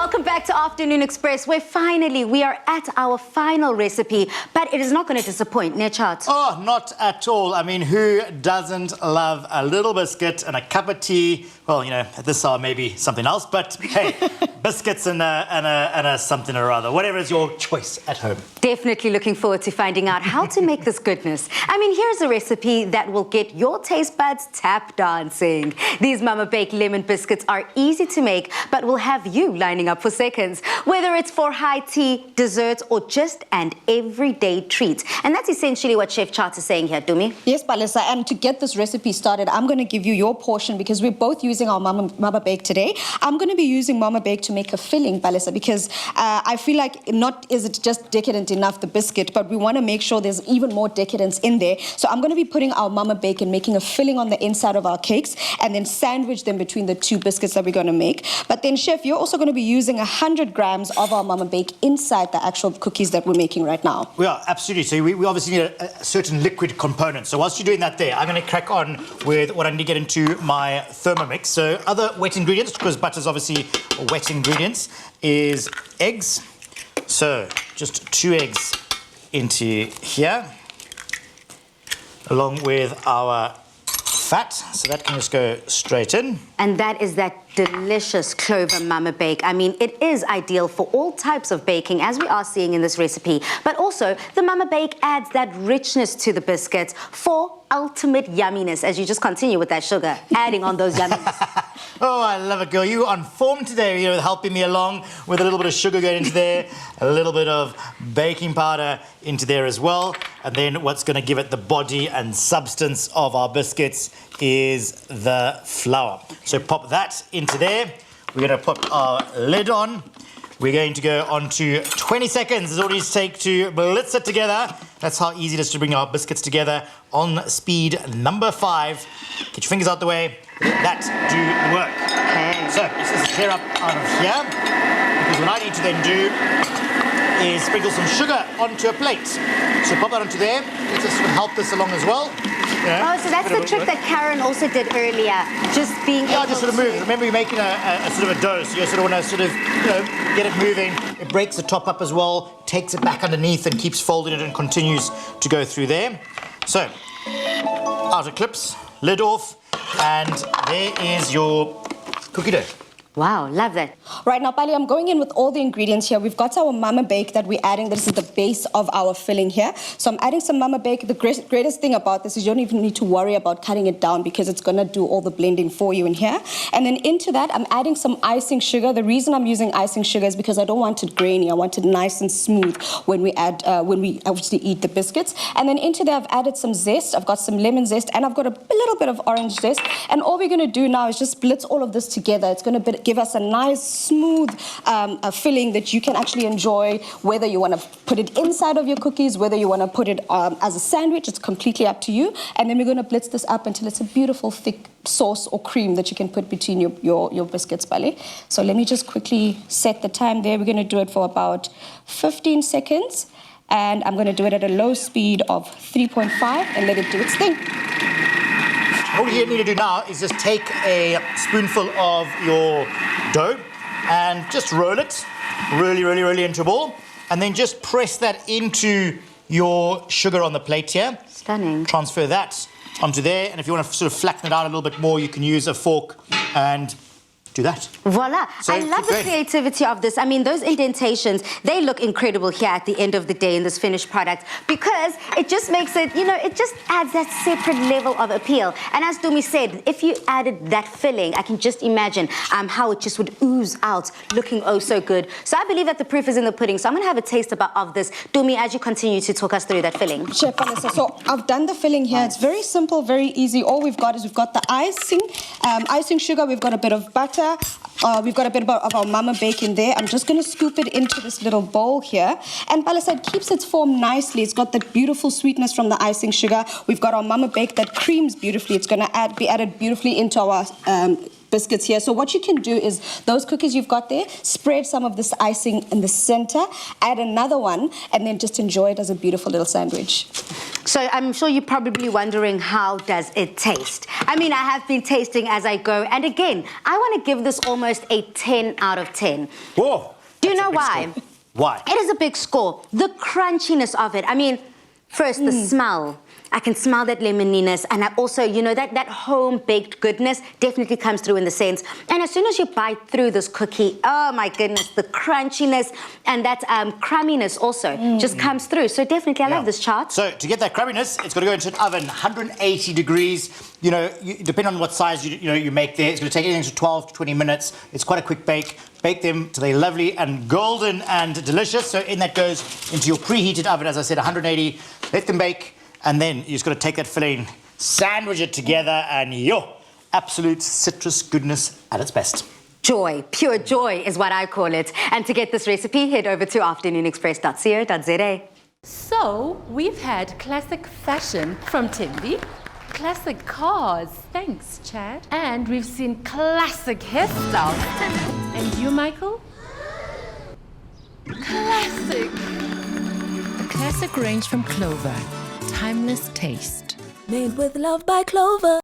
Welcome back to Afternoon Express, where finally we are at our final recipe, but it is not going to disappoint, Nechat. Oh, not at all. I mean, who doesn't love a little biscuit and a cup of tea? Well, you know, at this hour maybe something else, but hey, biscuits and a something or other, whatever is your choice at home. Definitely looking forward to finding out how to make this goodness. I mean, here's a recipe that will get your taste buds tap dancing. These Mama Baked lemon biscuits are easy to make, but will have you lining up for seconds, whether it's for high tea, desserts, or just an everyday treat. And that's essentially what Chef Chart is saying here, Dumi. Yes, Palisa, and to get this recipe started, I'm going to give you your portion because we're both using our Mama Bake today. I'm going to be using Mama Bake to make a filling, Palisa, because I feel like not is it just decadent enough, the biscuit, but we want to make sure there's even more decadence in there. So I'm going to be putting our Mama Bake and making a filling on the inside of our cakes and then sandwich them between the two biscuits that we're going to make. But then, Chef, you're also going to be using 100 grams of our Mama Bake inside the actual cookies that we're making right now. We are, absolutely. So we obviously need a certain liquid component. So whilst you're doing that there, I'm going to crack on with what I need to get into my Thermomix. So other wet ingredients, because butter is obviously wet ingredients, is eggs. So just 2 eggs into here, along with our fat. So that can just go straight in. And that is that delicious Clover Mama Bake. I mean, it is ideal for all types of baking, as we are seeing in this recipe. But also, the Mama Bake adds that richness to the biscuits for ultimate yumminess, as you just continue with that sugar, adding on those yumminess. Oh, I love it, girl. You on form today. You're helping me along with a little bit of sugar going into there, a little bit of baking powder into there as well. And then what's going to give it the body and substance of our biscuits is the flour. So pop that into there. We're going to put our lid on. We're going to go on to 20 seconds. Is all it needs to take to blitz it together. That's how easy it is to bring our biscuits together on speed number 5. Get your fingers out the way. That do the work. Okay. So this is clear up out of here. Because what I need to then do is sprinkle some sugar onto a plate. So pop that onto there. Let's just help this along as well. Oh, so that's the trick that Karen also did earlier, just being able just sort of move. Remember, you're making a sort of a dough, so you sort of want to sort of, get it moving. It breaks the top up as well, takes it back underneath and keeps folding it and continues to go through there. So, outer clips, lid off, and there is your cookie dough. Wow, love that. Right now, Pali, I'm going in with all the ingredients here. We've got our Mama Bake that we're adding. This is the base of our filling here. So I'm adding some Mama Bake. The greatest thing about this is you don't even need to worry about cutting it down because it's going to do all the blending for you in here. And then into that, I'm adding some icing sugar. The reason I'm using icing sugar is because I don't want it grainy. I want it nice and smooth when we actually eat the biscuits. And then into there, I've added some zest. I've got some lemon zest, and I've got a little bit of orange zest. And all we're going to do now is just blitz all of this together. It's going to give us a nice, smooth filling that you can actually enjoy, whether you want to put it inside of your cookies, whether you want to put it as a sandwich. It's completely up to you. And then we're going to blitz this up until it's a beautiful, thick sauce or cream that you can put between your biscuits, Bali. So let me just quickly set the time there. We're going to do it for about 15 seconds. And I'm going to do it at a low speed of 3.5 and let it do its thing. All you need to do now is just take a spoonful of your dough and just roll it really into a ball, and then just press that into your sugar on the plate here. Stunning. Transfer that onto there, and if you want to sort of flatten it out a little bit more, you can use a fork and do that. Voila. So, I love the creativity of this. I mean, those indentations, they look incredible here at the end of the day in this finished product because it just makes it, it just adds that separate level of appeal. And as Dumi said, if you added that filling, I can just imagine how it just would ooze out, looking oh so good. So I believe that the proof is in the pudding. So I'm going to have a taste of this. Dumi, as you continue to talk us through that filling. Chef Vanessa, so I've done the filling here. It's very simple, very easy. All we've got is we've got the icing sugar, we've got a bit of butter, we've got a bit of our Mama Bake in there. I'm just going to scoop it into this little bowl here. And Palisa, it keeps its form nicely. It's got that beautiful sweetness from the icing sugar. We've got our Mama Bake that creams beautifully. It's going to be added beautifully into our biscuits here. So what you can do is those cookies you've got there, spread some of this icing in the center, add another one, and then just enjoy it as a beautiful little sandwich. So I'm sure you're probably wondering, how does it taste? I mean, I have been tasting as I go, and again, I want to give this almost a 10 out of 10. Whoa! Do you know why? Score. Why? It is a big score. The crunchiness of it. I mean, first, the smell. I can smell that lemoniness, and I also, you know, that home-baked goodness definitely comes through in the sense. And as soon as you bite through this cookie, oh my goodness, the crunchiness and that crumminess also just comes through. So definitely, I love this chart. So to get that crumminess, it's got to go into an oven, 180 degrees. You know, depending on what size you make there, it's going to take anything to 12 to 20 minutes. It's quite a quick bake. Bake them till they're lovely and golden and delicious. So in that goes into your preheated oven, as I said, 180. Let them bake. And then you just got to take that filling, sandwich it together, and absolute citrus goodness at its best. Joy, pure joy is what I call it. And to get this recipe, head over to afternoonexpress.co.za. So, we've had classic fashion from Timby, classic cars, thanks Chad, and we've seen classic hairstyles. And you, Michael? Classic. A classic range from Clover. Timeless taste. Made with love by Clover.